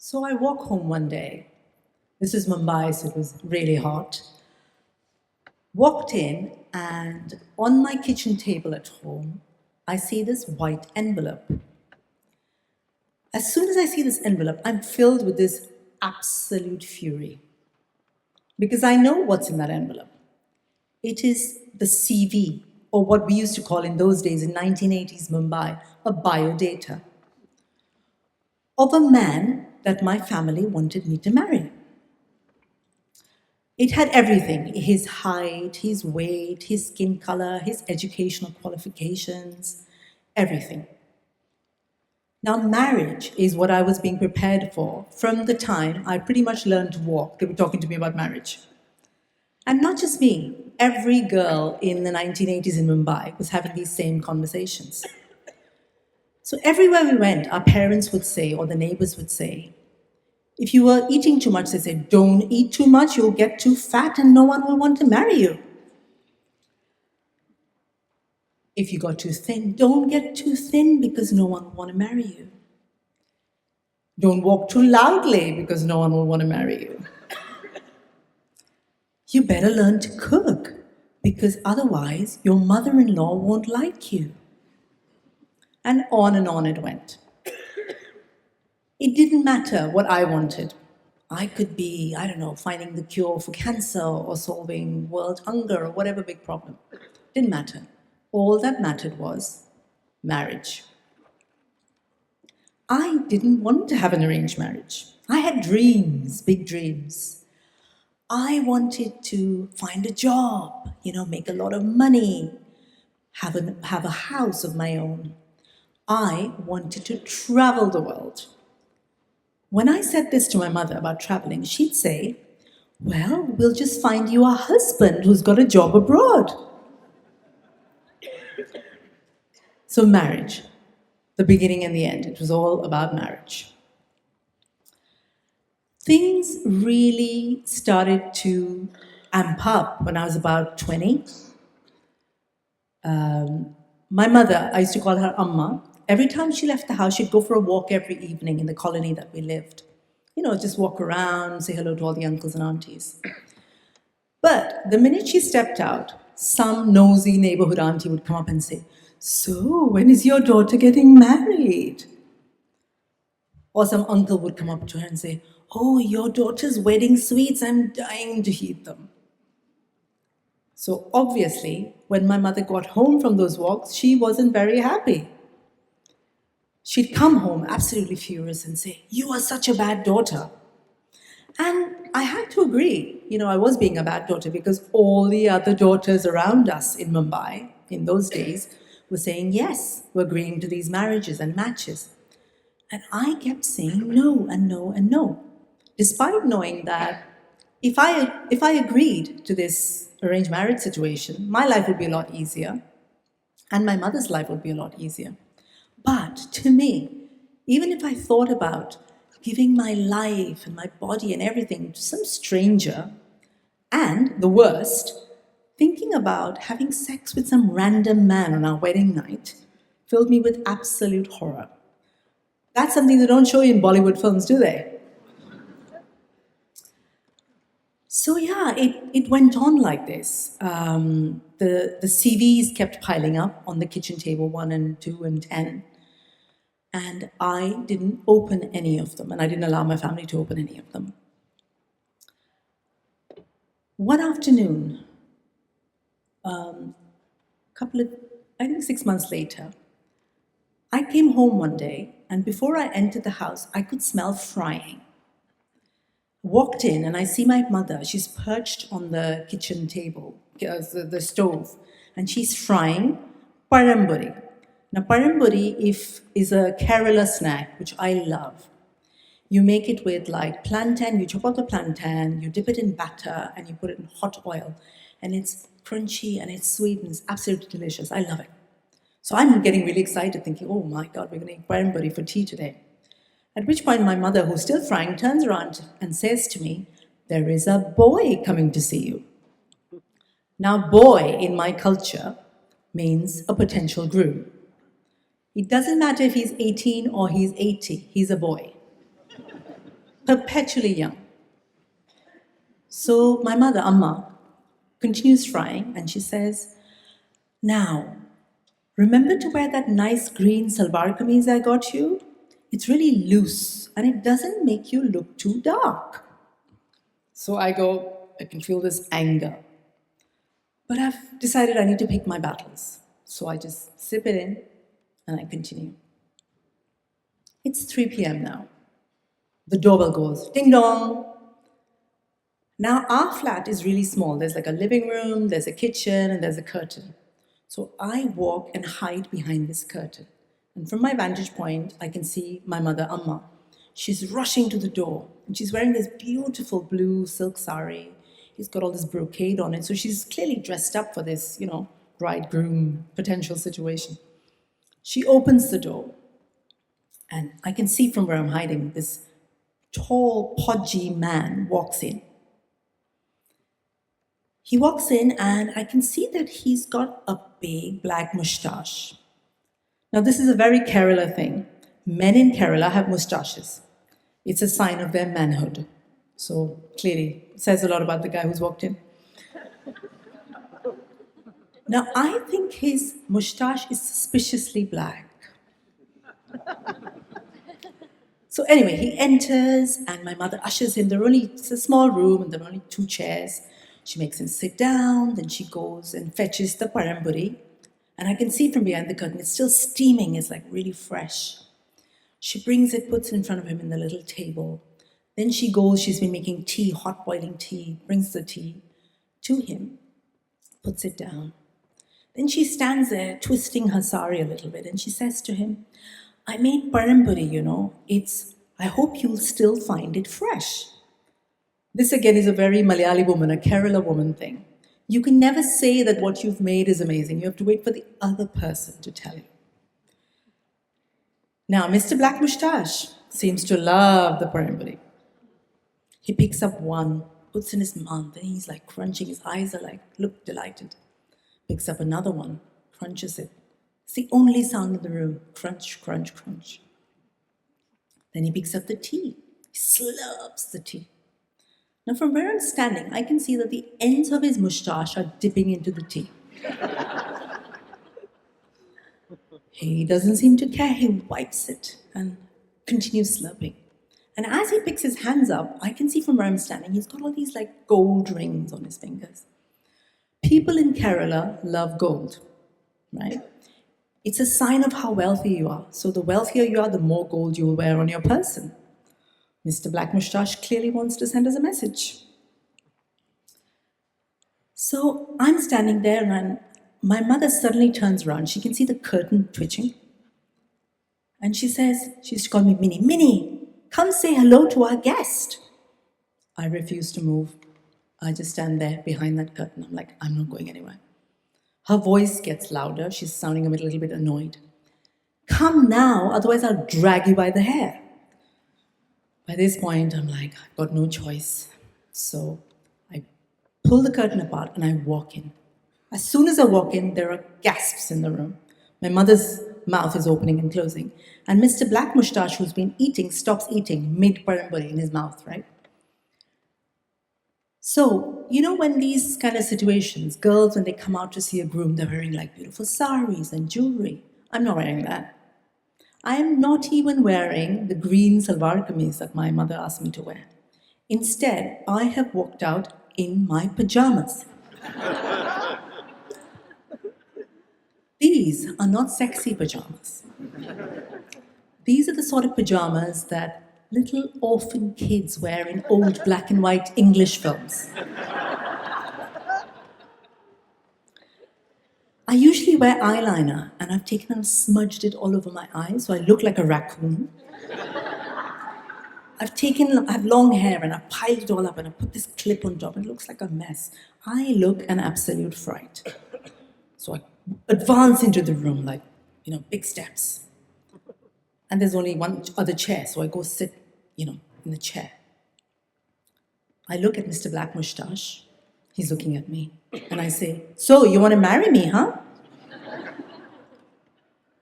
So I walk home one day. This is Mumbai, so it was really hot. Walked in, and on my kitchen table at home, I see this white envelope. As soon as I see this envelope, I'm filled with this absolute fury because I know what's in that envelope. It is the CV, or what we used to call in those days in 1980s Mumbai, a biodata of a man that my family wanted me to marry. It had everything: his height, his weight, his skin color, his educational qualifications, everything. Now, marriage is what I was being prepared for from the time I pretty much learned to walk. They were talking to me about marriage. And not just me, every girl in the 1980s in Mumbai was having these same conversations. So everywhere we went, our parents would say, or the neighbors would say, if you were eating too much, they said, don't eat too much, you'll get too fat and no one will want to marry you. If you got too thin, don't get too thin because no one will want to marry you. Don't walk too loudly because no one will want to marry you. You better learn to cook because otherwise your mother-in-law won't like you. And on it went. It didn't matter what I wanted. I could be, finding the cure for cancer or solving world hunger or whatever big problem. Didn't matter. All that mattered was marriage. I didn't want to have an arranged marriage. I had dreams, big dreams. I wanted to find a job, make a lot of money, have a house of my own. I wanted to travel the world. When I said this to my mother about traveling, she'd say, well, we'll just find you a husband who's got a job abroad. So marriage, the beginning and the end, it was all about marriage. Things really started to amp up when I was about 20. My mother, I used to call her Amma. Every time she left the house, she'd go for a walk every evening in the colony that we lived. Just walk around, say hello to all the uncles and aunties. But the minute she stepped out, some nosy neighbourhood auntie would come up and say, so, when is your daughter getting married? Or some uncle would come up to her and say, oh, your daughter's wedding sweets, I'm dying to eat them. So obviously, when my mother got home from those walks, she wasn't very happy. She'd come home absolutely furious and say, you are such a bad daughter. And I had to agree. I was being a bad daughter because all the other daughters around us in Mumbai in those days were saying yes, were agreeing to these marriages and matches. And I kept saying no and no and no, despite knowing that if I agreed to this arranged marriage situation, my life would be a lot easier and my mother's life would be a lot easier. But to me, even if I thought about giving my life and my body and everything to some stranger, and the worst, thinking about having sex with some random man on our wedding night filled me with absolute horror. That's something they don't show you in Bollywood films, do they? So yeah, it went on like this. The CVs kept piling up on the kitchen table, 1 and 2 and 10. And I didn't open any of them, and I didn't allow my family to open any of them. One afternoon, 6 months later, I came home one day, and before I entered the house, I could smell frying. Walked in, and I see my mother. She's perched on the kitchen table, the stove, and she's frying Pazhampori. Now, Pazhampori is a Kerala snack, which I love. You make it with plantain, you chop up the plantain, you dip it in batter, and you put it in hot oil. And it's crunchy and it's sweet and it's absolutely delicious. I love it. So I'm getting really excited thinking, oh my God, we're going to eat Pazhampori for tea today. At which point my mother, who's still frying, turns around and says to me, there is a boy coming to see you. Now, boy in my culture means a potential groom. It doesn't matter if he's 18 or he's 80, he's a boy. perpetually young. So my mother, Amma, continues frying and she says, now, remember to wear that nice green salwar kameez I got you? It's really loose and it doesn't make you look too dark. So I go, I can feel this anger. But I've decided I need to pick my battles. So I just sip it in and I continue. It's 3 p.m. now. The doorbell goes, ding dong. Now our flat is really small. There's like a living room, there's a kitchen, and there's a curtain. So I walk and hide behind this curtain. And from my vantage point, I can see my mother, Amma. She's rushing to the door, and she's wearing this beautiful blue silk sari. It's got all this brocade on it, so she's clearly dressed up for this, bride-groom potential situation. She opens the door, and I can see from where I'm hiding, this tall, podgy man walks in. He walks in and I can see that he's got a big black moustache. Now this is a very Kerala thing. Men in Kerala have moustaches. It's a sign of their manhood. So clearly, it says a lot about the guy who's walked in. Now I think his moustache is suspiciously black. So anyway, he enters and my mother ushers him. It's a small room and there are only 2 chairs. She makes him sit down, then she goes and fetches the Pazhampori. And I can see from behind the curtain, it's still steaming, it's like really fresh. She brings it, puts it in front of him in the little table. Then she goes, she's been making tea, hot boiling tea, brings the tea to him, puts it down. Then she stands there twisting her sari a little bit and she says to him, I made Pazhampori, I hope you'll still find it fresh. This again is a very Malayali woman, a Kerala woman thing. You can never say that what you've made is amazing. You have to wait for the other person to tell you. Now, Mr. Black Moustache seems to love the Pazhampori. He picks up one, puts in his mouth, and he's like crunching. His eyes are like, look delighted. Picks up another one, crunches it. It's the only sound in the room. Crunch, crunch, crunch. Then he picks up the tea. He slurps the tea. Now, from where I'm standing, I can see that the ends of his moustache are dipping into the tea. He doesn't seem to care. He wipes it and continues slurping. And as he picks his hands up, I can see from where I'm standing, he's got all these like gold rings on his fingers. People in Kerala love gold, right? It's a sign of how wealthy you are. So the wealthier you are, the more gold you will wear on your person. Mr. Black Moustache clearly wants to send us a message. So I'm standing there and my mother suddenly turns around. She can see the curtain twitching. And she says, she used to call me Minnie, Minnie, come say hello to our guest. I refuse to move. I just stand there behind that curtain. I'm like, I'm not going anywhere. Her voice gets louder. She's sounding a little bit annoyed. Come now, otherwise I'll drag you by the hair. By this point, I'm like, I've got no choice. So I pull the curtain apart and I walk in. As soon as I walk in, there are gasps in the room. My mother's mouth is opening and closing. And Mr. Black Moustache, who's been eating, stops eating mid-Pazhampori in his mouth, right? So, when these kind of situations, girls, when they come out to see a groom, they're wearing like beautiful saris and jewelry. I'm not wearing that. I am not even wearing the green salwar kameez that my mother asked me to wear. Instead, I have walked out in my pyjamas. These are not sexy pyjamas. These are the sort of pyjamas that little orphan kids wear in old black and white English films. I usually wear eyeliner and I've taken and smudged it all over my eyes so I look like a raccoon. I have long hair and I've piled it all up and I put this clip on top and it looks like a mess. I look an absolute fright. So I advance into the room like, big steps. And there's only one other chair, so I go sit, in the chair. I look at Mr. Black Moustache. He's looking at me. And I say, so you want to marry me, huh?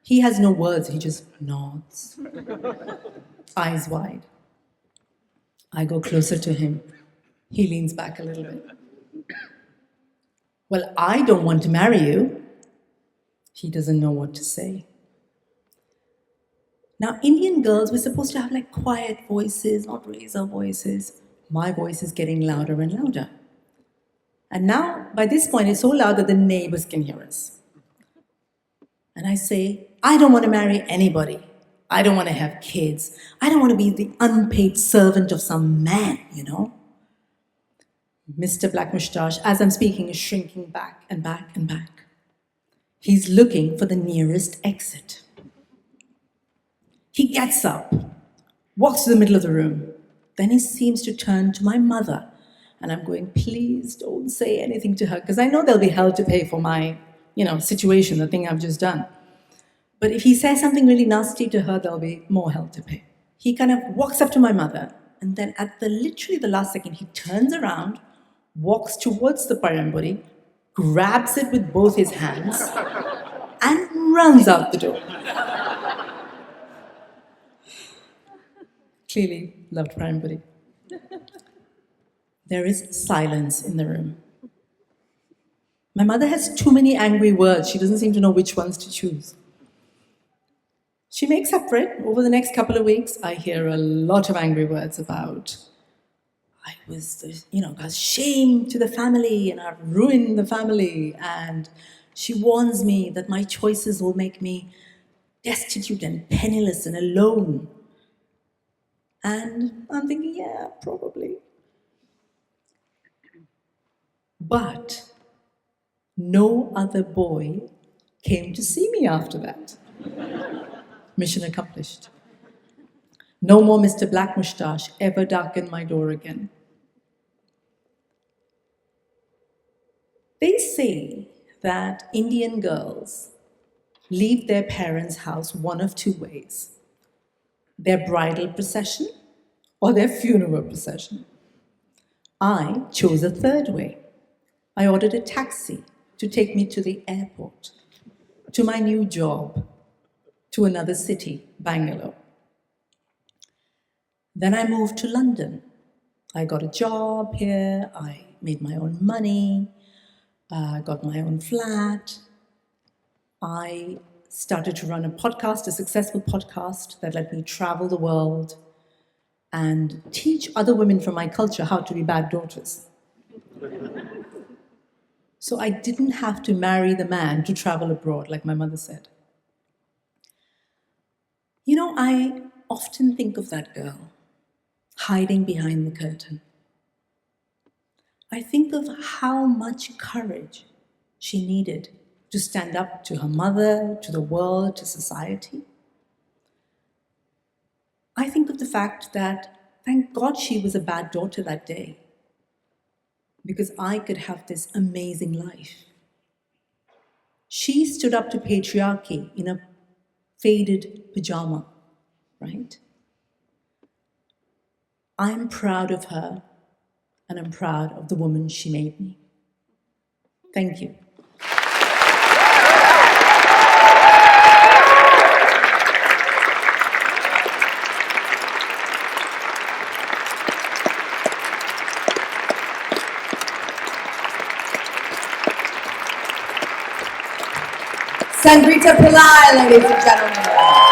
He has no words. He just nods. Eyes wide. I go closer to him. He leans back a little bit. Well, I don't want to marry you. He doesn't know what to say. Now, Indian girls, we're supposed to have like quiet voices, not raise our voices. My voice is getting louder and louder. And now, by this point, it's so loud that the neighbors can hear us. And I say, I don't want to marry anybody. I don't want to have kids. I don't want to be the unpaid servant of some man, you know. Mr. Black Moustache, as I'm speaking, is shrinking back and back and back. He's looking for the nearest exit. He gets up, walks to the middle of the room. Then he seems to turn to my mother. And I'm going, please don't say anything to her, because I know there'll be hell to pay for my, situation, the thing I've just done. But if he says something really nasty to her, there'll be more hell to pay. He kind of walks up to my mother, and then at literally the last second, he turns around, walks towards the Pazhampori, grabs it with both his hands, and runs out the door. Clearly loved Pazhampori. There is silence in the room. My mother has too many angry words. She doesn't seem to know which ones to choose. She makes up for it. Over the next couple of weeks, I hear a lot of angry words about, I was, caused shame to the family and I've ruined the family. And she warns me that my choices will make me destitute and penniless and alone. And I'm thinking, yeah, probably. But no other boy came to see me after that. Mission accomplished. No more Mr. Black Moustache ever darkened my door again. They say that Indian girls leave their parents' house one of two ways: their bridal procession or their funeral procession. I chose a third way. I ordered a taxi to take me to the airport, to my new job, to another city, Bangalore. Then I moved to London. I got a job here, I made my own money, got my own flat. I started to run a podcast, a successful podcast that let me travel the world and teach other women from my culture how to be bad daughters. So I didn't have to marry the man to travel abroad, like my mother said. I often think of that girl hiding behind the curtain. I think of how much courage she needed to stand up to her mother, to the world, to society. I think of the fact that, thank God she was a bad daughter that day, because I could have this amazing life. She stood up to patriarchy in a faded pyjama, right? I'm proud of her, and I'm proud of the woman she made me. Thank you. Sangeeta Pillai, ladies and gentlemen.